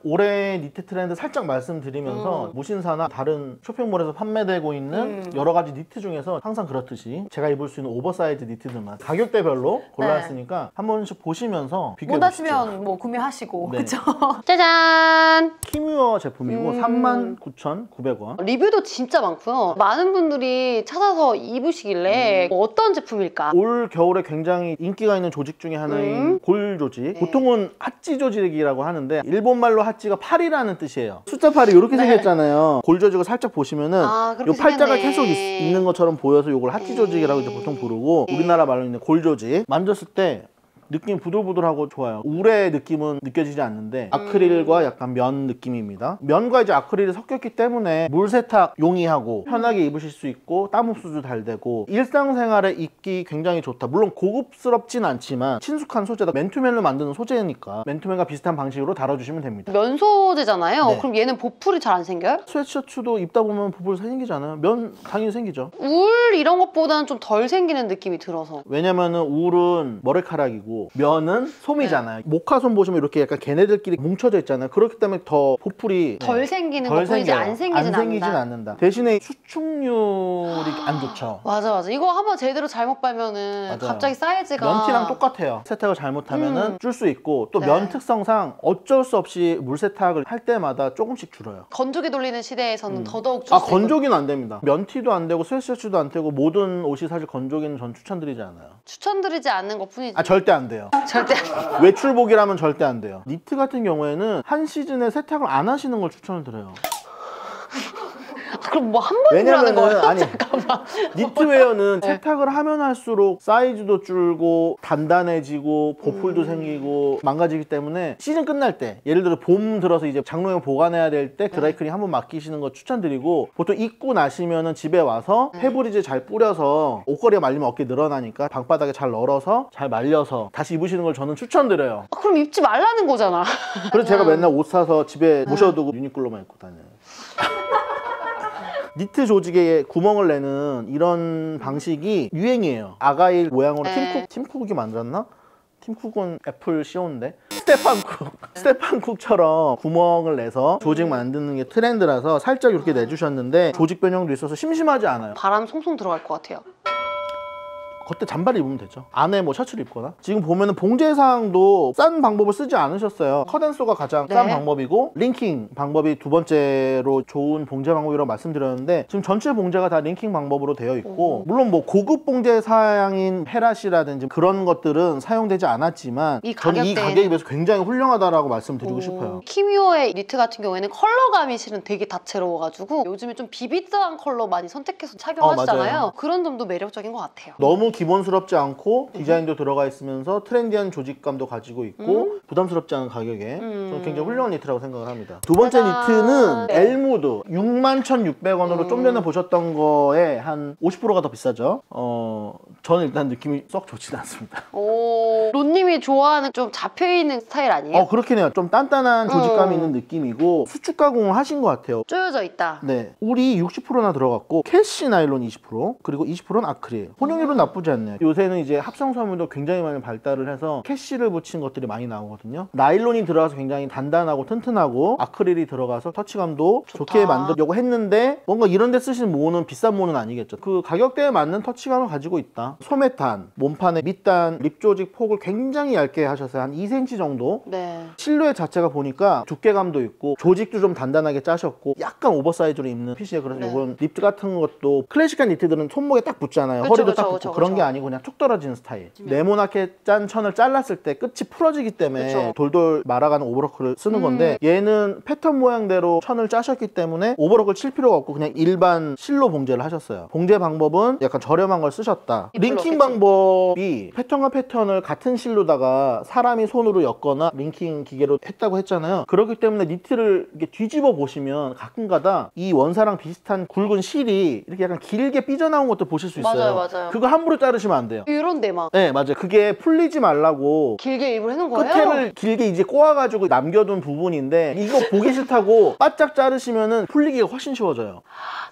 올해 니트 트렌드 살짝 말씀드리면서 무신사나 다른 쇼핑몰에서 판매되고 있는 여러 가지 니트 중에서 항상 그렇듯이 제가 입을 수 있는 오버사이즈 니트들만 가격대별로 골라왔으니까 한 번씩 보시면서 비교해 보시죠. 못 하시면 뭐 구매하시고. 네. 그쵸? 짜잔! 키뮤어 제품이고 39,900원. 리뷰도 진짜 많고요. 많은 분들이 찾아서 입으시길래 어떤 제품일까? 올 겨울에 굉장히 인기가 있는 조직 중에 하나인 골 조직. 보통은 핫지 조직이라고 하는데 일본말로 핫지가 팔이라는 뜻이에요. 숫자 8이 이렇게 생겼잖아요. 골 조직을 살짝 보시면은 요 팔자가 계속 있는 것처럼 보여서 이걸 핫지 조직이라고 이제 보통 부르고 우리나라 말로 있는 골 조직. 만졌을 때 느낌 부들부들하고 좋아요. 울의 느낌은 느껴지지 않는데 아크릴과 약간 면 느낌입니다. 면과 이제 아크릴이 섞였기 때문에 물 세탁 용이하고 편하게 입으실 수 있고 땀 흡수도 잘 되고 일상생활에 입기 굉장히 좋다. 물론 고급스럽진 않지만 친숙한 소재다. 맨투맨을 만드는 소재니까 맨투맨과 비슷한 방식으로 다뤄주시면 됩니다. 면 소재잖아요. 네. 그럼 얘는 보풀이 잘 안 생겨요? 스웨트셔츠도 입다 보면 보풀 생기잖아요. 면 당연히 생기죠. 울 이런 것보다는 좀 덜 생기는 느낌이 들어서. 왜냐면은 울은 머리카락이고 면은 솜이잖아요. 모카솜 보시면 이렇게 약간 걔네들끼리 뭉쳐져 있잖아요. 그렇기 때문에 더 보풀이 덜 생기는 것뿐이지 안 생기진 않는다. 대신에 수축률이 안 좋죠. 맞아. 이거 한번 제대로 잘못 빨면은 맞아요. 갑자기 사이즈가 면티랑 똑같아요. 세탁을 잘못하면은 줄 수 있고 또 면 특성상 어쩔 수 없이 물 세탁을 할 때마다 조금씩 줄어요. 건조기 돌리는 시대에서는 더더욱 줄 수 있고. 건조기는 안 됩니다. 면티도 안 되고 스웨트셔츠도 안 되고 모든 옷이 사실 건조기는 전 추천드리지 않아요. 추천드리지 않는 것뿐이지. 절대 안 돼요. 절대 외출복이라면 절대 안 돼요. 니트 같은 경우에는 한 시즌에 세탁을 안 하시는 걸 추천을 드려요. 그럼 뭐 한 번이라는 거예요? 아니, 니트웨어는 세탁을 하면 할수록 사이즈도 줄고 단단해지고 보풀도 생기고 망가지기 때문에 시즌 끝날 때 예를 들어 봄 들어서 이제 장롱에 보관해야 될 때 드라이클닝 한번 맡기시는 거 추천드리고 보통 입고 나시면은 집에 와서 페브리즈 잘 뿌려서 옷걸이가 말리면 어깨 늘어나니까 방바닥에 잘 널어서 잘 말려서 다시 입으시는 걸 저는 추천드려요. 그럼 입지 말라는 거잖아. 그래서 제가 맨날 옷 사서 집에 모셔두고 유니클로만 입고 다녀요. 니트 조직에 구멍을 내는 이런 방식이 유행이에요. 아가일 모양으로 팀쿡이 만들었나? 팀쿡은 애플 CEO인데 스테판쿡처럼 구멍을 내서 조직 만드는 게 트렌드라서 살짝 이렇게 내주셨는데 조직 변형도 있어서 심심하지 않아요. 바람 송송 들어갈 것 같아요. 겉에 잠바를 입으면 되죠. 안에 뭐 셔츠를 입거나. 지금 보면은 봉제사항도 싼 방법을 쓰지 않으셨어요. 커덴소가 가장 싼 방법이고 링킹 방법이 두 번째로 좋은 봉제 방법이라고 말씀드렸는데 지금 전체 봉제가 다 링킹 방법으로 되어 있고 물론 뭐 고급 봉제 사양인 페라시라든지 그런 것들은 사용되지 않았지만 저는 이 가격에 비해서 굉장히 훌륭하다라고 말씀드리고 싶어요. 키뮤어의 니트 같은 경우에는 컬러감이 실은 되게 다채로워가지고 요즘에 좀 비비드한 컬러 많이 선택해서 착용하시잖아요. 그런 점도 매력적인 것 같아요. 너무 기본스럽지 않고 디자인도 들어가 있으면서 트렌디한 조직감도 가지고 있고 부담스럽지 않은 가격에 저는 굉장히 훌륭한 니트라고 생각을 합니다. 두 번째 니트는 엘무드 61,600원으로 좀 전에 보셨던 거에 한 50%가 더 비싸죠. 저는 일단 느낌이 썩 좋진 않습니다. 론님이 좋아하는 좀 잡혀있는 스타일 아니에요? 그렇긴 해요. 좀 단단한 조직감이 있는 느낌이고 수축 가공을 하신 것 같아요. 쪼여져 있다. 네, 울이 60%나 들어갔고 캐시 나일론 20% 그리고 20%는 아크릴. 혼용률은 나쁘지 않네요. 요새는 이제 합성 섬유도 굉장히 많이 발달을 해서 캐시를 붙인 것들이 많이 나오거든요. 나일론이 들어가서 굉장히 단단하고 튼튼하고 아크릴이 들어가서 터치감도 좋게 만들려고 했는데 뭔가 이런 데 쓰시는 모는 비싼 모는 아니겠죠. 그 가격대에 맞는 터치감을 가지고 있다. 소매탄, 몸판의 밑단, 립 조직 폭을 굉장히 얇게 하셔서 한 2cm 정도. 실루엣 자체가 보니까 두께감도 있고 조직도 좀 단단하게 짜셨고 약간 오버사이즈로 입는 핏이에요. 그래서 이건 립 같은 것도 클래식한 니트들은 손목에 딱 붙잖아요. 허리도 딱 붙고 그런 게 아니고 그냥 툭 떨어지는 스타일. 네모나게 짠 천을 잘랐을 때 끝이 풀어지기 때문에 돌돌 말아가는 오버로크를 쓰는 건데 얘는 패턴 모양대로 천을 짜셨기 때문에 오버로크를 칠 필요가 없고 그냥 일반 실로 봉제를 하셨어요. 봉제 방법은 약간 저렴한 걸 쓰셨다. 링킹 방법이 패턴과 패턴을 같은 실로다가 사람이 손으로 엮거나 링킹 기계로 했다고 했잖아요. 그렇기 때문에 니트를 이렇게 뒤집어 보시면 가끔가다 이 원사랑 비슷한 굵은 실이 이렇게 약간 길게 삐져나온 것도 보실 수 있어요. 맞아요. 그거 함부로 자르시면 안 돼요. 이런 데만. 네, 맞아요. 그게 풀리지 말라고 길게 일부러 해놓은 거예요? 끝에를 길게 이제 꼬아가지고 남겨둔 부분인데 이거 보기 싫다고 바짝 자르시면은 풀리기가 훨씬 쉬워져요.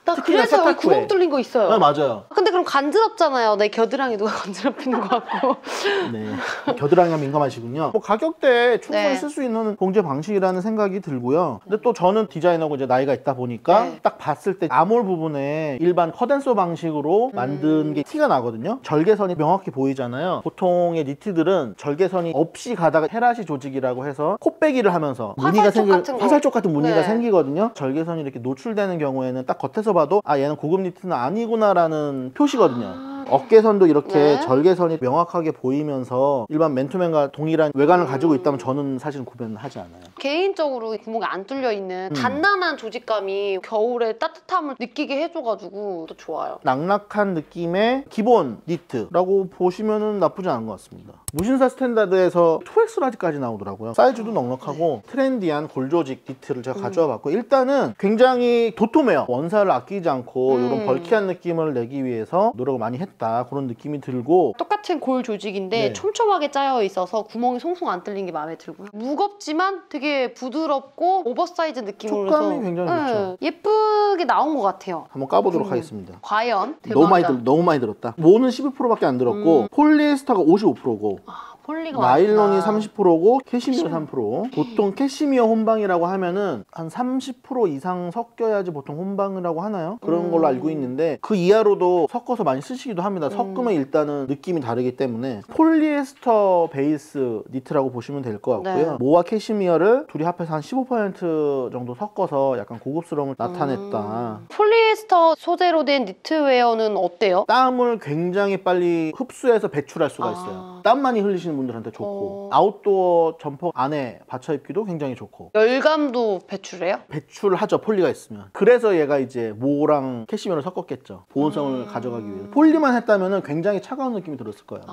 나 그래서 여기 구멍 뚫린 거 있어요. 맞아요. 근데 그럼 간지럽잖아요. 내 겨드랑이 누가 건드려피는 것 같고. 네, 겨드랑이가 민감하시군요. 뭐 가격대에 충분히 네. 쓸 수 있는 봉제 방식이라는 생각이 들고요. 근데 또 저는 디자이너고 이제 나이가 있다 보니까 네. 딱 봤을 때 암홀 부분에 일반 커덴서 방식으로 만든 게 티가 나거든요. 절개선이 명확히 보이잖아요. 보통의 니트들은 절개선이 없이 가다가 헤라시 조직이라고 해서 콧배기를 하면서 무늬가 화살촉 같은 무늬가 네. 생기거든요. 절개선이 이렇게 노출되는 경우에는 딱 겉에서 봐도 아 얘는 고급 니트는 아니구나라는 표시거든요. 어깨선도 이렇게 네. 절개선이 명확하게 보이면서 일반 맨투맨과 동일한 외관을 가지고 있다면 저는 사실은 구별은 하지 않아요. 개인적으로 구멍이 안 뚫려 있는 단단한 조직감이 겨울에 따뜻함을 느끼게 해줘가지고 또 좋아요. 낙낙한 느낌의 기본 니트라고 보시면 나쁘지 않은 것 같습니다. 무신사 스탠다드에서 2X 라지까지 나오더라고요. 사이즈도 넉넉하고 트렌디한 골조직 니트를 제가 가져와 봤고 일단은 굉장히 도톰해요. 원사를 아끼지 않고 이런 벌키한 느낌을 내기 위해서 노력을 많이 했다. 그런 느낌이 들고 똑같은 골 조직인데 네. 촘촘하게 짜여 있어서 구멍이 송송 안 뚫린 게 마음에 들고요. 무겁지만 되게 부드럽고 오버사이즈 느낌으로 촉감이 굉장히 좋죠. 예쁘게 나온 것 같아요. 한번 까보도록 하겠습니다. 과연 너무 많이 들었다. 모는 12%밖에 안 들었고 폴리에스터가 55%고 폴리가 나일론이 많구나. 30%고 캐시미어 3%. 보통 캐시미어 혼방이라고 하면은 한 30% 이상 섞여야지 보통 혼방이라고 하나요? 그런 걸로 알고 있는데 그 이하로도 섞어서 많이 쓰시기도 합니다. 섞으면 일단은 느낌이 다르기 때문에 폴리에스터 베이스 니트라고 보시면 될 것 같고요. 네. 모와 캐시미어를 둘이 합해서 한 15% 정도 섞어서 약간 고급스러움을 나타냈다. 폴리에스터 소재로 된 니트웨어는 어때요? 땀을 굉장히 빨리 흡수해서 배출할 수가 있어요. 땀 많이 흘리시는 분들한테 좋고 아웃도어 점퍼 안에 받쳐 입기도 굉장히 좋고 열감도 배출해요? 배출하죠. 폴리가 있으면. 그래서 얘가 이제 모랑 캐시미어를 섞었겠죠. 보온성을 가져가기 위해서. 폴리만 했다면 굉장히 차가운 느낌이 들었을 거예요.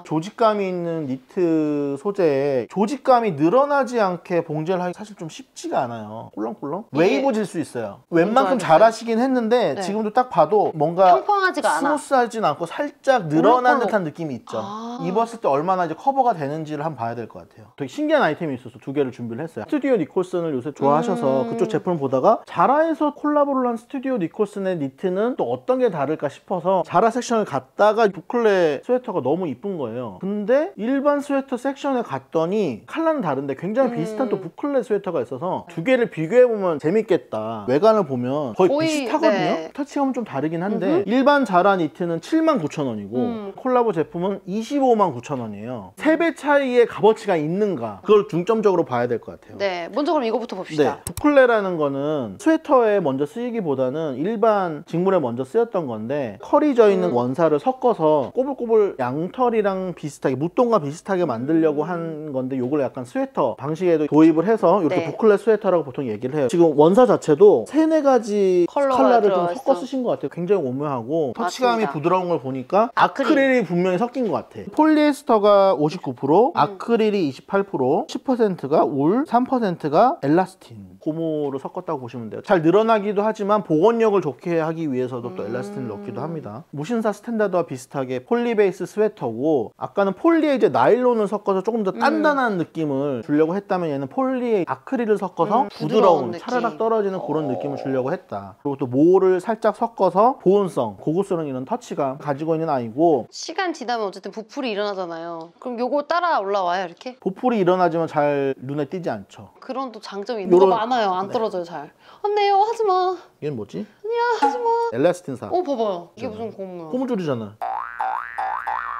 조직감이 있는 니트 소재에 조직감이 늘어나지 않게 봉제를 하기 사실 좀 쉽지가 않아요. 꿀렁꿀렁 웨이브질 수 있어요. 웬만큼 잘하시긴 했는데 네. 지금도 딱 봐도 뭔가 평평하지가 않아. 스무스하진 않고 살짝 늘어난 꿀렁꿀렁. 듯한 느낌이 있죠. 입었을 때 얼마나 이제 커버가 되는지를 한번 봐야 될 것 같아요. 되게 신기한 아이템이 있어서 두 개를 준비를 했어요. 스튜디오 니콜슨을 요새 좋아하셔서 그쪽 제품을 보다가 자라에서 콜라보를 한 스튜디오 니콜슨의 니트는 또 어떤 게 다를까 싶어서 자라 섹션을 갔다가 부클레 스웨터가 너무 이쁜 거예요. 근데 일반 스웨터 섹션에 갔더니 컬러는 다른데 굉장히 비슷한 또 부클레 스웨터가 있어서 두 개를 비교해보면 재밌겠다. 외관을 보면 거의 비슷하거든요. 네. 터치감은 좀 다르긴 한데 일반 자라 니트는 79,000원이고 콜라보 제품은 259,000원이에요. 3배 차이의 값어치가 있는가 그걸 중점적으로 봐야 될 것 같아요. 네, 먼저 그럼 이거부터 봅시다. 네, 부클레라는 거는 스웨터에 먼저 쓰이기보다는 일반 직물에 먼저 쓰였던 건데 컬이 져 있는 원사를 섞어서 꼬불꼬불 양털이랑 비슷하게 무똥과 비슷하게 만들려고 한 건데 요걸 약간 스웨터 방식에도 도입을 해서 이렇게 네. 부클레 스웨터라고 보통 얘기를 해요. 지금 원사 자체도 3-4가지 컬러가 컬러를 좀 들어가 섞어 있어. 쓰신 것 같아요. 굉장히 오묘하고 터치감이 맞습니다. 부드러운 걸 보니까 아크릴. 아크릴이 분명히 섞인 것 같아. 폴리에스터가 59%, 아크릴이 28%, 10%가 울, 3%가 엘라스틴. 고무로 섞었다고 보시면 돼요. 잘 늘어나기도 하지만 보건력을 좋게 하기 위해서도 또 엘라스틴을 넣기도 합니다. 무신사 스탠다드와 비슷하게 폴리 베이스 스웨터고 아까는 폴리에 이제 나일론을 섞어서 조금 더 단단한 느낌을 주려고 했다면 얘는 폴리에 아크릴을 섞어서 부드러운 느낌. 차라락 떨어지는 그런 느낌을 주려고 했다. 그리고 또 모를 살짝 섞어서 보온성, 고급스러운 이런 터치감 가지고 있는 아이고 시간 지나면 어쨌든 부풀이 일어나잖아요. 그럼 요거 따라 올라와요, 이렇게? 보풀이 일어나지만 잘 눈에 띄지 않죠. 그런 또 장점이 있는 거 많아요. 안 떨어져요, 잘. 안 돼요, 하지 마. 얘는 뭐지? 아니야, 하지 마. 엘라스틴사. 봐봐요. 이게 무슨 고무야. 고무줄이잖아.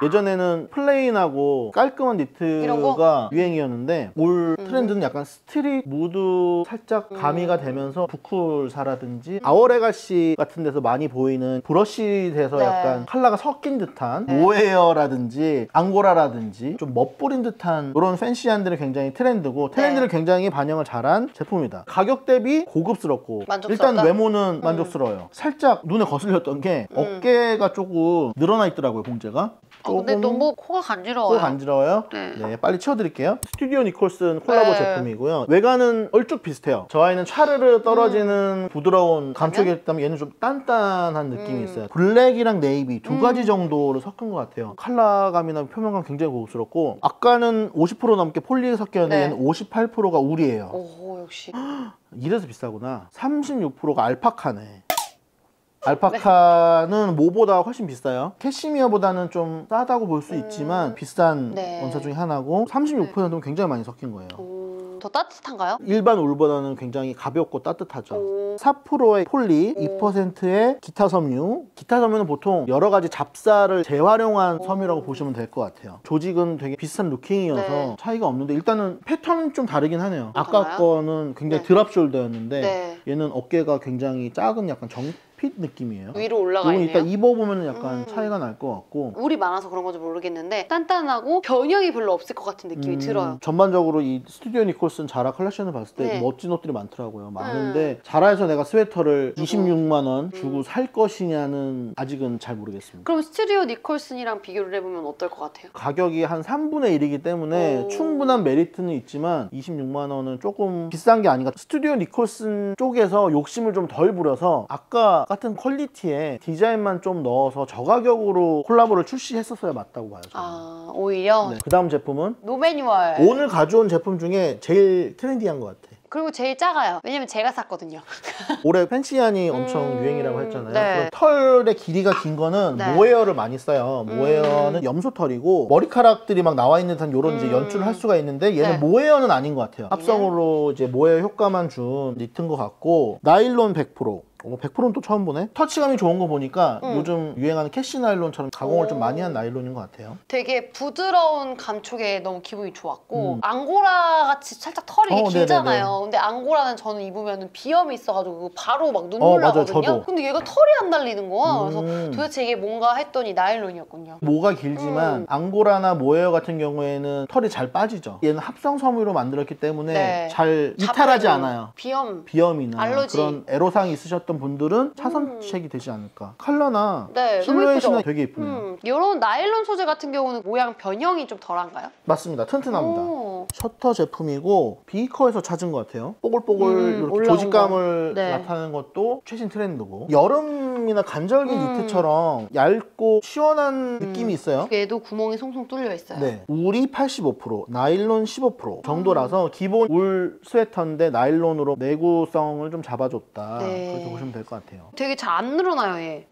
예전에는 플레인하고 깔끔한 이런 거? 니트가 유행이었는데 올 트렌드는 약간 스트릿 무드 살짝 가미가 되면서 부쿨사라든지 아워레가시 같은 데서 많이 보이는 브러쉬 돼서 네. 약간 컬러가 섞인 듯한 모헤어라든지 앙고라라든지 좀 멋부린 듯한 그런 팬시한 들이 굉장히 트렌드고 트렌드를 굉장히 반영을 잘한 제품이다. 가격 대비 고급스럽고 만족스럽다? 일단 외모는 만족스러워요. 살짝 눈에 거슬렸던 게 어깨가 조금 늘어나 있더라고요, 봉제가. 근데 너무 코가 간지러워요. 코 간지러워요? 네. 빨리 치워드릴게요. 스튜디오 니콜슨 콜라보 네. 제품이고요. 외관은 얼쭉 비슷해요. 저 아이는 차르르 떨어지는 부드러운 감촉이었다면 얘는 좀 단단한 느낌이 있어요. 블랙이랑 네이비 두 가지 정도를 섞은 것 같아요. 컬러감이나 표면감 굉장히 고급스럽고 아까는 50% 넘게 폴리에 섞였는데 네. 얘는 58%가 울이에요. 오, 역시. 이래서 비싸구나. 36%가 알파카네. 알파카는 모보다 훨씬 비싸요. 캐시미어보다는 좀 싸다고 볼 수 있지만 비싼 네. 원사 중에 하나고 36%는 굉장히 많이 섞인 거예요. 더 따뜻한가요? 일반 울보다는 굉장히 가볍고 따뜻하죠. 오. 4%의 폴리, 2%의 기타 섬유. 기타 섬유는 보통 여러 가지 잡사를 재활용한 섬유라고 보시면 될 것 같아요. 조직은 되게 비슷한 루킹이어서 네. 차이가 없는데 일단은 패턴은 좀 다르긴 하네요. 아까 달라요? 거는 굉장히 네. 드랍 숄더였는데 네. 얘는 어깨가 굉장히 작은 약간 정핏 느낌이에요. 위로 올라가 이건 있네요. 이따 입어보면 약간 차이가 날 것 같고 울이 많아서 그런 건지 모르겠는데 단단하고 변형이 별로 없을 것 같은 느낌이 들어요. 전반적으로 이 스튜디오 니콜슨 자라 컬렉션을 봤을 때 네. 멋진 옷들이 많더라고요. 많은데 자라에서 내가 스웨터를 26만 원 주고 살 것이냐는 아직은 잘 모르겠습니다. 그럼 스튜디오 니콜슨이랑 비교를 해보면 어떨 것 같아요? 가격이 한 3분의 1이기 때문에 오. 충분한 메리트는 있지만 26만 원은 조금 비싼 게 아닌가. 스튜디오 니콜슨 쪽에서 욕심을 좀 덜 부려서 아까 같은 퀄리티에 디자인만 좀 넣어서 저가격으로 콜라보를 출시했었어야 맞다고 봐요. 저는. 아 오히려 네. 그 다음 제품은 노매뉴얼. 오늘 가져온 제품 중에 제일 트렌디한 것 같아. 그리고 제일 작아요. 왜냐면 제가 샀거든요. 올해 팬시안이 엄청 유행이라고 했잖아요. 네. 그럼 털의 길이가 긴 거는 네. 모헤어를 많이 써요. 모헤어는 염소털이고 머리카락들이 막 나와 있는 듯한 이런 이제 연출을 할 수가 있는데 얘는 네. 모헤어는 아닌 것 같아요. 합성으로 이제 모헤어 효과만 준 니트인 것 같고 나일론 100%. 100%는 또 처음 보네. 터치감이 좋은 거 보니까 요즘 유행하는 캐시 나일론처럼 가공을 좀 많이 한 나일론인 것 같아요. 되게 부드러운 감촉에 너무 기분이 좋았고 앙고라 같이 살짝 털이 어, 길잖아요. 네네네. 근데 앙고라는 저는 입으면 비염이 있어가지고 바로 막 눈물 맞아요. 나거든요. 저도. 근데 얘가 털이 안 달리는 거야. 그래서 도대체 이게 뭔가 했더니 나일론이었군요. 모가 길지만 앙고라나 모헤어 같은 경우에는 털이 잘 빠지죠. 얘는 합성 섬유로 만들었기 때문에 네. 잘 이탈하지 잡아도 않아요. 비염. 비염이나 알러지. 그런 애로사항이 있으셨던 분들은 차선책이 되지 않을까. 컬러나 네, 너무 실루엣이나 예쁘죠? 되게 예쁘네요. 이런 나일론 소재 같은 경우는 모양 변형이 좀 덜한가요? 맞습니다. 튼튼합니다. 오. 셔터 제품이고 비커에서 찾은 것 같아요. 뽀글뽀글 이렇게 올라온 조직감을 거. 네. 나타내는 것도 최신 트렌드고 여름이나 간절기 니트처럼 얇고 시원한 느낌이 있어요. 얘도 구멍이 송송 뚫려 있어요. 네. 울이 85%, 나일론 15% 정도라서 기본 울 스웨터인데 나일론으로 내구성을 좀 잡아줬다. 네. 그렇게 보시면 될 것 같아요. 되게 잘 안 늘어나요, 얘.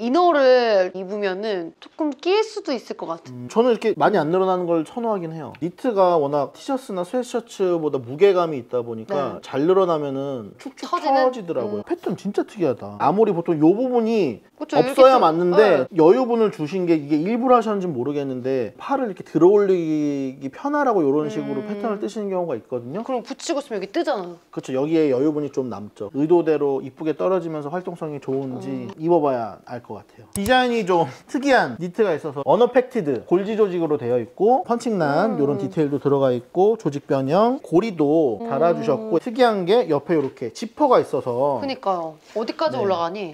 이너를 입으면은 조금 낄 수도 있을 것 같은. 저는 이렇게 많이 안 늘어나는 걸 선호하긴 해요. 니트가 워낙 티셔츠나 스웨트셔츠보다 무게감이 있다 보니까 네. 잘 늘어나면은 축축 처지는? 처지더라고요. 패턴 진짜 특이하다. 아무리 보통 이 부분이 그쵸, 없어야 이렇게 좀- 맞는데 네. 여유분을 주신 게 이게 일부러 하셨는지 모르겠는데 팔을 이렇게 들어올리기 편하라고 이런 식으로 패턴을 뜨시는 경우가 있거든요. 그럼 붙이고 있으면 여기 뜨잖아. 그렇죠. 여기에 여유분이 좀 남죠. 의도대로 이쁘게 떨어지면서 활동성이 좋은지 입어봐야 알 것 같아요. 디자인이 좀 특이한 니트가 있어서 언어팩티드 골지 조직으로 되어 있고 펀칭란 이런 디테일도 들어가 있고 조직 변형 고리도 달아주셨고 특이한 게 옆에 이렇게 지퍼가 있어서 그니까요. 어디까지 네. 올라가니?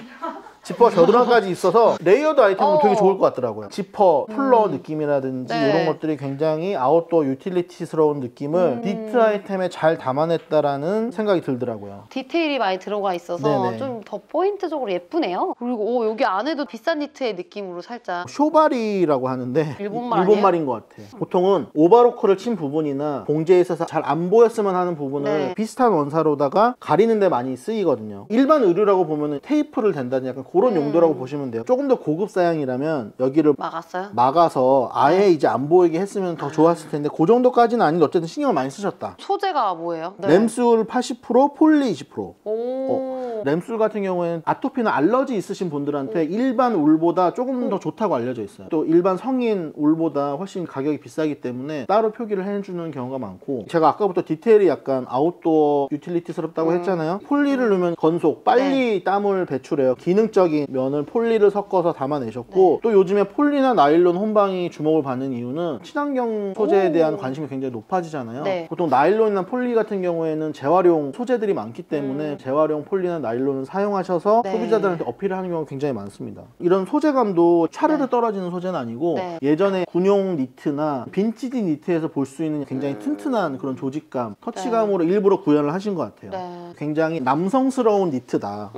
지퍼가 겨드랑이까지 있어서 레이어드 아이템도 되게 좋을 것 같더라고요. 지퍼, 풀러 느낌이라든지 네. 이런 것들이 굉장히 아웃도어 유틸리티스러운 느낌을 니트 아이템에 잘 담아냈다라는 생각이 들더라고요. 디테일이 많이 들어가 있어서 네네. 좀 더 포인트적으로 예쁘네요. 그리고 여기 안에도 비싼 니트의 느낌으로 살짝 쇼바리라고 하는데 일본말 아니에요? 일본말인 것 같아. 보통은 오바로크를 친 부분이나 봉제에 있어서 잘 안 보였으면 하는 부분을 네. 비슷한 원사로다가 가리는 데 많이 쓰이거든요. 일반 의류라고 보면 테이프를 댄다든지 약간 그런 용도라고 보시면 돼요. 조금 더 고급 사양이라면 여기를 막았어요? 막아서 아예 이제 안 보이게 했으면 더 좋았을 텐데 그 정도까지는 아닌데 어쨌든 신경을 많이 쓰셨다. 소재가 뭐예요? 네. 램술 80%, 폴리 20%. 오. 램술 같은 경우에는 아토피나 알러지 있으신 분들한테 일반 울보다 조금 더 좋다고 알려져 있어요. 또 일반 성인 울보다 훨씬 가격이 비싸기 때문에 따로 표기를 해주는 경우가 많고 제가 아까부터 디테일이 약간 아웃도어 유틸리티스럽다고 했잖아요. 폴리를 넣으면 건속, 빨리 땀을 배출해요. 기능적인 면을 폴리를 섞어서 담아내셨고 또 요즘에 폴리나 나일론 혼방이 주목을 받는 이유는 친환경 소재에 대한 관심이 굉장히 높아지잖아요. 네. 보통 나일론이나 폴리 같은 경우에는 재활용 소재들이 많기 때문에 재활용 폴리나 나일론을 사용하셔서 네. 소비자들한테 어필을 하는 경우가 굉장히 많습니다. 이런 소재감도 차르르 떨어지는 소재는 아니고 네. 예전에 군용 니트나 빈티지 니트에서 볼 수 있는 굉장히 튼튼한 그런 조직감, 터치감으로 일부러 구현을 하신 것 같아요. 네. 굉장히 남성스러운 니트다.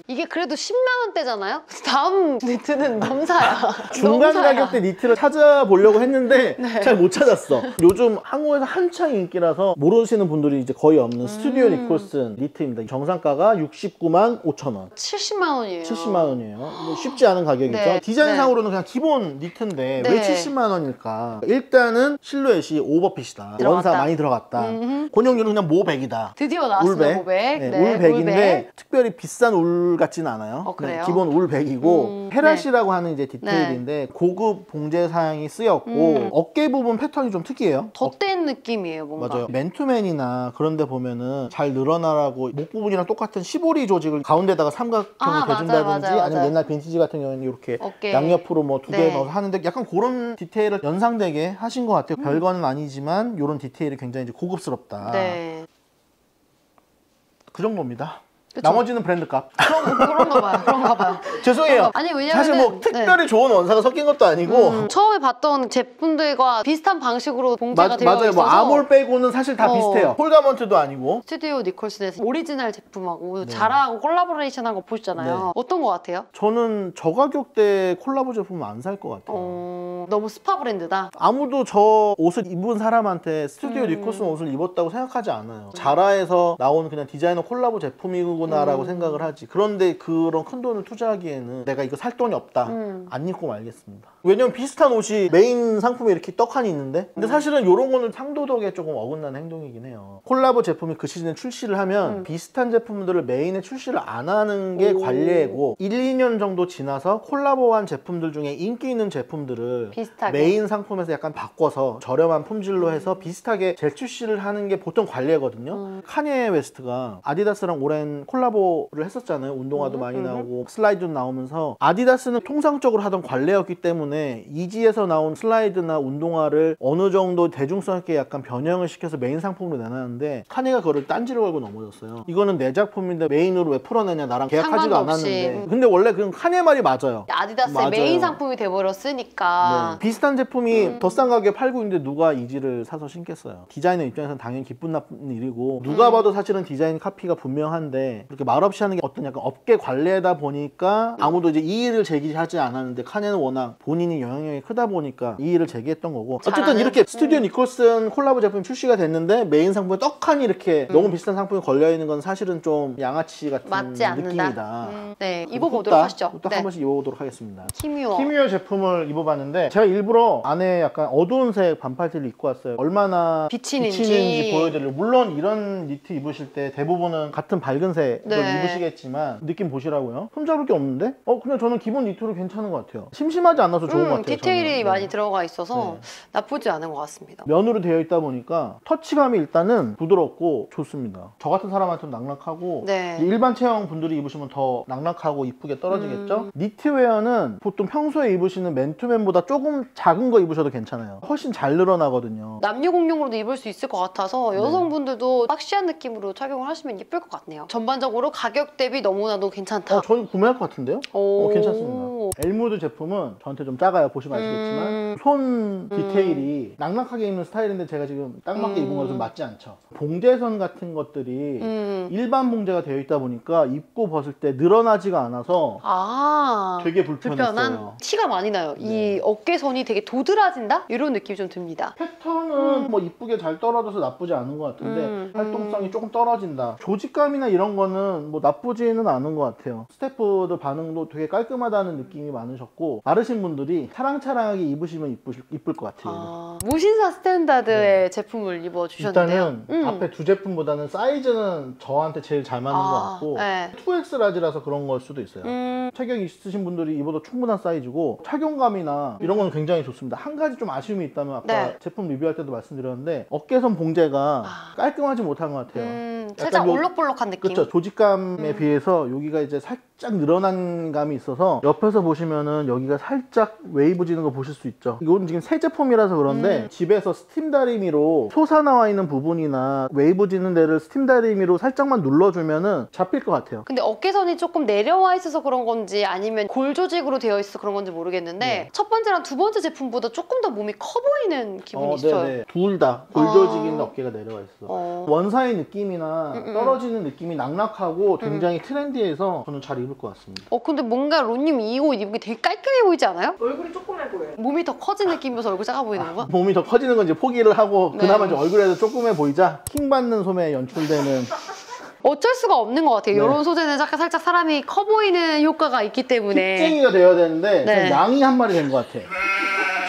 이게 그래도 10만 원대잖아요? 다음 니트는 넘사야. 중간 넘사야. 가격대 니트를 찾아보려고 했는데 네. 잘 못 찾았어. 요즘 한국에서 한창 인기라서 모르시는 분들이 이제 거의 없는 스튜디오 니콜슨 니트입니다. 정상가가 69만 5천 원. 70만 원이에요. 70만 원이에요. 뭐 쉽지 않은 가격이죠. 네. 디자인상으로는 그냥 기본 니트인데 네. 왜 70만 원일까? 일단은 실루엣이 오버핏이다. 원사 많이 들어갔다. 곤용률은 그냥 모백이다. 드디어 나왔습니다. 모백. 네, 네, 울백인데 울백. 특별히 비싼 울 같지는 않아요. 그래요? 기본 울백이고 헤라시라고 하는 이제 디테일인데 네. 고급 봉제 사양이 쓰였고 어깨 부분 패턴이 좀 특이해요. 덧댄 느낌이에요, 뭔가. 맞아요. 맨투맨이나 그런 데 보면은 잘 늘어나라고 목 부분이랑 똑같은 시보리 조직을 가운데다가 삼각형을 대준다든지 맞아요. 아니면 옛날 빈티지 같은 경우에는 이렇게 어깨. 양옆으로 뭐 두 개 네. 넣어서 하는데 약간 그런 디테일을 연상되게 하신 것 같아요. 별거는 아니지만 이런 디테일이 굉장히 이제 고급스럽다. 네. 그 정도입니다. 그쵸? 나머지는 브랜드 값. 그런가 봐요. 죄송해요. 아니, 왜냐면 사실 뭐 특별히 좋은 원사가 섞인 것도 아니고 처음에 봤던 제품들과 비슷한 방식으로 봉제가 되어 맞아요. 있어서 뭐 아몰 빼고는 사실 다 비슷해요. 폴가먼트도 아니고. 스튜디오 니콜슨에서 오리지널 제품하고 네. 자라하고 콜라보레이션한 거 보셨잖아요. 네. 어떤 거 같아요? 저는 저 가격대 콜라보 제품은 안 살 것 같아요. 너무 스파 브랜드다. 아무도 저 옷을 입은 사람한테 스튜디오 니콜슨 옷을 입었다고 생각하지 않아요. 자라에서 나온 그냥 디자이너 콜라보 제품이구나라고 생각을 하지. 그런데 그런 큰 돈을 투자하기에는 내가 이거 살 돈이 없다. 안 입고 말겠습니다. 왜냐면 비슷한 옷이 메인 상품에 이렇게 떡하니 있는데 근데 사실은 이런 거는 상도덕에 조금 어긋나는 행동이긴 해요. 콜라보 제품이 그 시즌에 출시를 하면 비슷한 제품들을 메인에 출시를 안 하는 게 관례고 1, 2년 정도 지나서 콜라보한 제품들 중에 인기 있는 제품들을 비슷하게. 메인 상품에서 약간 바꿔서 저렴한 품질로 해서 비슷하게 재출시를 하는 게 보통 관례거든요. 카니에 웨스트가 아디다스랑 오랜 콜라보를 했었잖아요. 운동화도 많이 나오고 슬라이드도 나오면서 아디다스는 통상적으로 하던 관례였기 때문에 이지에서 나온 슬라이드나 운동화를 어느 정도 대중성 있게 약간 변형을 시켜서 메인 상품으로 내놨는데 카니가 그거를 딴지를 걸고 넘어졌어요. 이거는 내 작품인데 메인으로 왜 풀어내냐, 나랑 계약하지도 상관없이. 않았는데. 근데 원래 그건 카니의 말이 맞아요. 아디다스의 맞아요. 메인 상품이 돼버렸으니까. 네. 비슷한 제품이 더 싼 가격에 팔고 있는데 누가 이지를 사서 신겠어요. 디자이너 입장에서는 당연히 기쁜 나쁜 일이고 누가 봐도 사실은 디자인 카피가 분명한데 그렇게 말없이 하는 게 어떤 약간 업계 관례다 보니까 아무도 이제 이의를 제기하지 않았는데 카니는 워낙 본인이 영향력이 크다 보니까 이의를 제기했던 거고 어쨌든 잘하는? 이렇게 스튜디오 니콜슨 콜라보 제품이 출시가 됐는데 메인 상품에 떡하니 이렇게 너무 비슷한 상품이 걸려있는 건 사실은 좀 양아치 같은 맞지 않는다. 느낌이다. 네, 입어보도록 하시죠. 딱 네. 한 번씩 입어보도록 하겠습니다. 키뮤어. 키뮤어 제품을 입어봤는데 제가 일부러 안에 약간 어두운 색 반팔티를 입고 왔어요. 얼마나 비치는지. 보여드리려고. 물론 이런 니트 입으실 때 대부분은 같은 밝은 색을 네. 입으시겠지만 느낌 보시라고요. 흠잡을 게 없는데? 그냥 저는 기본 니트로 괜찮은 것 같아요. 심심하지 않아서 좋은 것 같아요. 디테일이 저는. 많이 네. 들어가 있어서 네. 나쁘지 않은 것 같습니다. 면으로 되어 있다 보니까 터치감이 일단은 부드럽고 좋습니다. 저 같은 사람한테는 낙낙하고 네. 이제 일반 체형 분들이 입으시면 더 낙낙하고 이쁘게 떨어지겠죠? 니트웨어는 보통 평소에 입으시는 맨투맨보다 조금 작은 거 입으셔도 괜찮아요. 훨씬 잘 늘어나거든요. 남녀 공용으로도 입을 수 있을 것 같아서 여성분들도 박시한 느낌으로 착용을 하시면 예쁠 것 같네요. 전반적으로 가격 대비 너무나도 괜찮다. 저는 구매할 것 같은데요? 오. 괜찮습니다. 엘무드 제품은 저한테 좀 작아요. 보시면 아시겠지만 손 디테일이 낙낙하게 입는 스타일인데 제가 지금 딱 맞게 입은 거랑 좀 맞지 않죠. 봉제선 같은 것들이 일반 봉제가 되어 있다 보니까 입고 벗을 때 늘어나지가 않아서 되게 불편했어요. 불편한 티가 많이 나요. 이 어깨선이 되게 도드라진다? 이런 느낌이 좀 듭니다. 패턴은 뭐 이쁘게 잘 떨어져서 나쁘지 않은 것 같은데 활동성이 조금 떨어진다. 조직감이나 이런 거는 뭐 나쁘지는 않은 것 같아요. 스태프들 반응도 되게 깔끔하다는 느낌이 많으셨고 마르신 분들이 차랑차랑하게 입으시면 이쁠 것 같아요. 무신사 스탠다드의 제품을 입어주셨는데요. 일단은 앞에 두 제품보다는 사이즈는 저한테 제일 잘 맞는 것 같고 네. 2X 라지라서 그런 걸 수도 있어요. 체격 있으신 분들이 입어도 충분한 사이즈고 착용감이나 이런 건 굉장히 좋습니다. 한 가지 좀 아쉬움이 있다면 아까 네. 제품 리뷰할 때도 말씀드렸는데 어깨선 봉제가 깔끔하지 못한 것 같아요. 살짝 올록볼록한 느낌. 그렇죠. 조직감에 비해서 여기가 이제 살짝 늘어난 감이 있어서 옆에서 보시면은 여기가 살짝 웨이브 지는 거 보실 수 있죠. 이건 지금 새 제품이라서 그런데 집에서 스팀 다리미로 솟아나와 있는 부분이나 웨이브 지는 데를 스팀 다리미로 살짝만 눌러주면은 잡힐 것 같아요. 근데 어깨선이 조금 내려와 있어서 그런 건지 아니면 골 조직으로 되어 있어서 그런 건지 모르겠는데 첫 번째랑 두 번째 제품보다 조금 더 몸이 커 보이는 기분이 있어요. 둘 다 골 조직인 어깨가 내려와 있어. 원사의 느낌이나 떨어지는 느낌이 낙낙하고 굉장히 트렌디해서 저는 잘 입을 것 같습니다. 근데 뭔가 론님 이 옷 입은 게 되게 깔끔해 보이지 않아요? 얼굴이 조그매 보여요. 몸이 더 커진 느낌이어서 얼굴 작아 보이는 건가? 몸이 더 커지는 건 이제 포기를 하고 네. 그나마 이제 얼굴에도 조그매 보이자 킹받는 소매에 연출되는 어쩔 수가 없는 것 같아요. 네. 이런 소재는 약간 살짝 사람이 커 보이는 효과가 있기 때문에. 픽쟁이가 되어야 되는데 네. 좀 양이 한 마리 된 것 같아.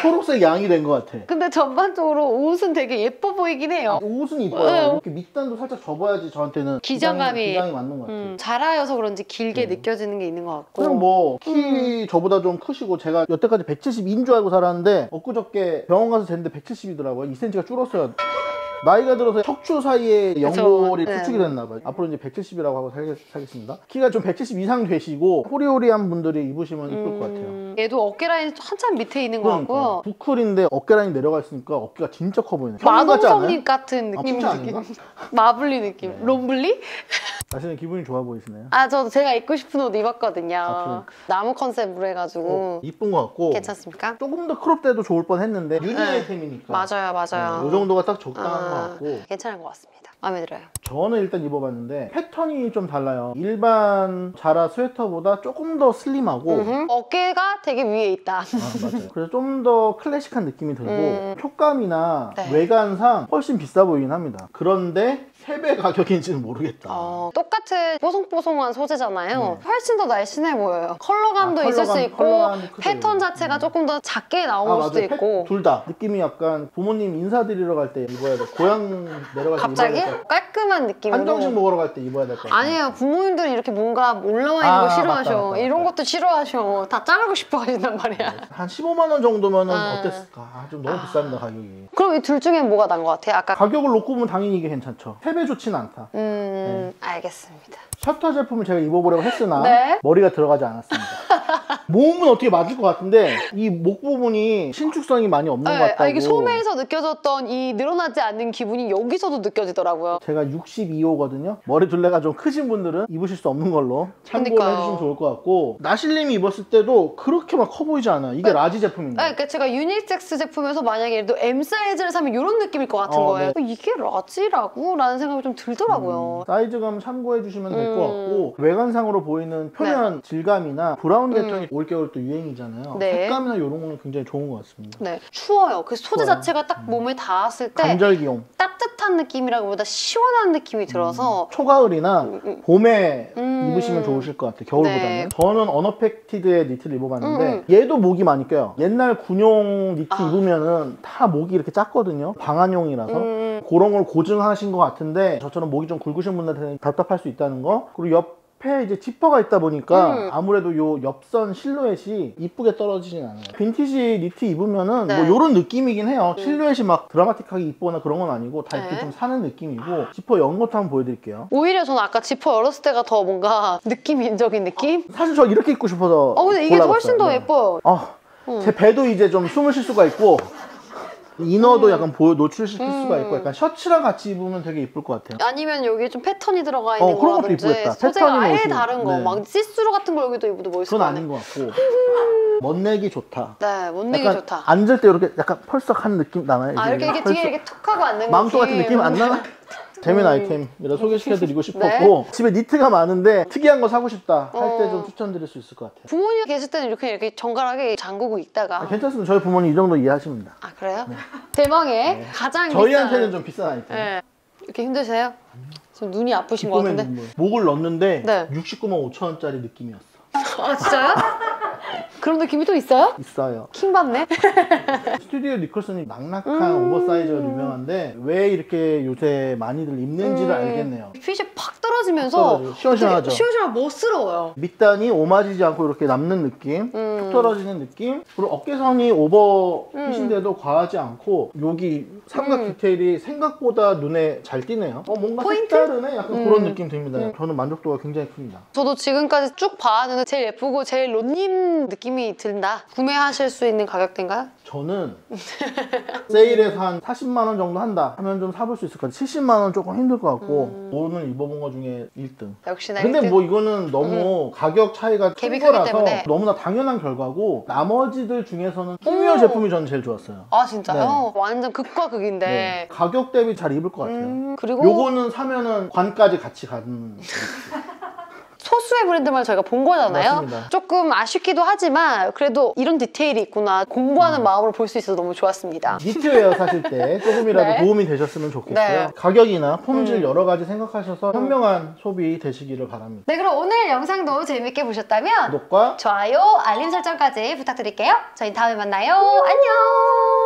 초록색 양이 된 것 같아. 근데 전반적으로 옷은 되게 예뻐 보이긴 해요. 옷은 이뻐요. 네. 이렇게 밑단도 살짝 접어야지 저한테는 기장감이 맞는 것 같아요. 자라여서 그런지 길게 네. 느껴지는 게 있는 것 같고. 그냥 뭐 키 저보다 좀 크시고 제가 여태까지 172인 줄 알고 살았는데 엊그저께 병원 가서 쟀는데 170이더라고요. 2cm가 줄었어요. 나이가 들어서 척추 사이에 연골이 네. 수축이 됐나 봐요. 앞으로 이제 170이라고 하고 살겠습니다. 키가 좀 170 이상 되시고 호리호리한 분들이 입으시면 이쁠 것 같아요. 얘도 어깨 라인 한참 밑에 있는 것 같고요. 부클인데 어깨 라인 내려가 있으니까 어깨가 진짜 커 보이네. 형님 같지 않아요? 마동석님 같은 느낌. 진짜 아닌가? 마블리 느낌. 네. 롬블리? 자신은 기분이 좋아 보이시네요. 아, 저도 제가 입고 싶은 옷 입었거든요. 그러니까. 나무 컨셉으로 해가지고. 이쁜 것 같고 괜찮습니까? 조금 더 크롭돼도 좋을 뻔 했는데 유니 네. 아이템이니까 맞아요, 맞아요. 이 정도가 딱 적당한 것 같고 괜찮은 것 같습니다. 마음에 들어요. 저는 일단 입어봤는데 패턴이 좀 달라요. 일반 자라 스웨터보다 조금 더 슬림하고 어깨가 되게 위에 있다. 맞아요. 그래서 좀 더 클래식한 느낌이 들고 촉감이나 네. 외관상 훨씬 비싸 보이긴 합니다. 그런데 3배 가격인지는 모르겠다. 똑같은 뽀송뽀송한 소재잖아요. 네. 훨씬 더 날씬해 보여요. 컬러감도 있을 수 있고 컬러감도 크죠. 패턴 자체가 조금 더 작게 나올 수도 있고. 둘 다 느낌이 약간 부모님 인사드리러 갈 때 입어야 돼. 고향 내려갈 때 갑자기 입어야 될 것 같아. 깔끔한 느낌으로. 한정식 먹으러 갈 때 입어야 될 것 같아. 아니에요. 부모님들은 이렇게 뭔가 올라와 있는 거 싫어하셔. 맞다. 이런 것도 싫어하셔. 다 자르고 싶어 하신단 말이야. 한 15만 원 정도면은 어땠을까? 좀 너무 비쌉니다, 가격이. 그럼 이 둘 중에 뭐가 난 것 같아요? 아까 가격을 놓고 보면 당연히 이게 괜찮죠. 3배 좋진 않다. 알겠습니다. 셔터 제품을 제가 입어보려고 했으나 네. 머리가 들어가지 않았습니다. 몸은 어떻게 맞을 것 같은데 이 목 부분이 신축성이 많이 없는 것 같다고. 이게 소매에서 느껴졌던 이 늘어나지 않는 기분이 여기서도 느껴지더라고요. 제가 62호거든요. 머리 둘레가 좀 크신 분들은 입으실 수 없는 걸로 참고를 그러니까요. 해주시면 좋을 것 같고 나실님이 입었을 때도 그렇게 막 커 보이지 않아요. 이게 라지 제품인데. 그러니까 제가 유니섹스 제품에서 만약에 예를 들어 M 사이즈를 사면 이런 느낌일 것 같은 거예요. 네. 이게 라지라고? 라는 생각이 좀 들더라고요. 사이즈감 참고해 주시면 될 것 같고 외관상으로 보이는 표면 질감이나 브라운 계통이 올겨울 또 유행이잖아요. 네. 색감이나 이런 거는 굉장히 좋은 것 같습니다. 네, 추워요. 그 소재 추워요. 자체가 딱 몸에 닿았을 때 간절기용. 따뜻한 느낌이라기보다 시원한 느낌이 들어서 초가을이나 봄에 입으시면 좋으실 것 같아요. 겨울보다는. 네. 저는 언어펙티드의 니트를 입어봤는데 얘도 목이 많이 껴요. 옛날 군용 니트 입으면은 다 목이 이렇게 작거든요. 방한용이라서. 그런 걸 고증하신 것 같은데 저처럼 목이 좀 굵으신 분들한테는 답답할 수 있다는 거. 그리고 옆에 이제 지퍼가 있다 보니까 아무래도 요 옆선 실루엣이 이쁘게 떨어지진 않아요. 빈티지 니트 입으면은 네. 뭐 요런 느낌이긴 해요. 실루엣이 막 드라마틱하게 이쁘거나 그런 건 아니고 다 이렇게 네. 좀 사는 느낌이고 지퍼 연 것도 한번 보여드릴게요. 오히려 저는 아까 지퍼 열었을 때가 더 뭔가 느낌인적인 느낌? 사실 저 이렇게 입고 싶어서 근데 이게 골라봤어요. 훨씬 더 네. 예뻐요. 제 배도 이제 좀 숨을 쉴 수가 있고 이너도 약간 노출시킬 수가 있고 약간 셔츠랑 같이 입으면 되게 이쁠 것 같아요. 아니면 여기 좀 패턴이 들어가 있는 그런 것도 거라든지 이쁘겠다. 소재가 패턴이 아예 멋있고. 다른 거, 네. 막 시스루 같은 거 여기도 입어도 멋있을 그건 것 아닌 같네. 것 같고 멋내기 좋다. 네, 못내기 약간 좋다. 앉을 때 이렇게 약간 펄썩한 느낌 나나요? 이렇게 뒤에 이렇게 툭 하고 앉는 망토 같은 느낌 안 나나? 재미난 아이템이라 소개시켜드리고 싶었고 집에 니트가 많은데 특이한 거 사고 싶다 할 때 좀 추천드릴 수 있을 것 같아요. 부모님 계실 때는 이렇게 정갈하게 잠그고 있다가 괜찮습니다. 저희 부모님 이 정도 이해하십니다. 아 그래요? 대망의 가장 저희한테는 비싼 좀 비싼 아이템. 네. 이렇게 힘드세요? 지금 눈이 아프신 것 기쁨의 같은데? 눈물. 목을 넣었는데 네. 69만 5천 원짜리 느낌이었어. 아 진짜요? 그런 느낌이 또 있어요? 있어요. 킹 받네? 스튜디오 니콜슨이 낙낙한 오버사이즈가 유명한데 왜 이렇게 요새 많이들 입는지를 알겠네요. 핏이 팍 떨어지면서 떨어져요. 시원시원하죠? 되게 시원시원하고 멋스러워요. 밑단이 오마지지 않고 이렇게 남는 느낌, 툭 떨어지는 느낌, 그리고 어깨선이 오버핏인데도 과하지 않고 여기 삼각 디테일이 생각보다 눈에 잘 띄네요. 뭔가 포인트? 색다르네? 약간 그런 느낌 듭니다. 저는 만족도가 굉장히 큽니다. 저도 지금까지 쭉 봐왔는데 제일 예쁘고 제일 론님 느낌이 든다. 구매하실 수 있는 가격대인가요? 저는 세일에서 한 40만 원 정도 한다 하면 좀 사볼 수 있을 것 같아요. 70만 원 조금 힘들 것 같고 오늘 입어본 것 중에 1등. 역시나 근데 1등. 뭐 이거는 너무 가격 차이가 큰 갭이 크기 거라서 때문에. 너무나 당연한 결과고 나머지들 중에서는 프리미어 제품이 저는 제일 좋았어요. 아 진짜요? 네. 완전 극과 극인데. 네. 가격 대비 잘 입을 것 같아요. 그리고 요거는 사면은 관까지 같이 가는 소수의 브랜드만 저희가 본 거잖아요. 맞습니다. 조금 아쉽기도 하지만 그래도 이런 디테일이 있구나 공부하는 마음으로 볼 수 있어서 너무 좋았습니다. 니트웨어 사실 때 조금이라도 네. 도움이 되셨으면 좋겠고요. 네. 가격이나 폼질 여러 가지 생각하셔서 현명한 소비 되시기를 바랍니다. 네, 그럼 오늘 영상도 재밌게 보셨다면 구독과 좋아요, 알림 설정까지 부탁드릴게요. 저희 다음에 만나요. 안녕!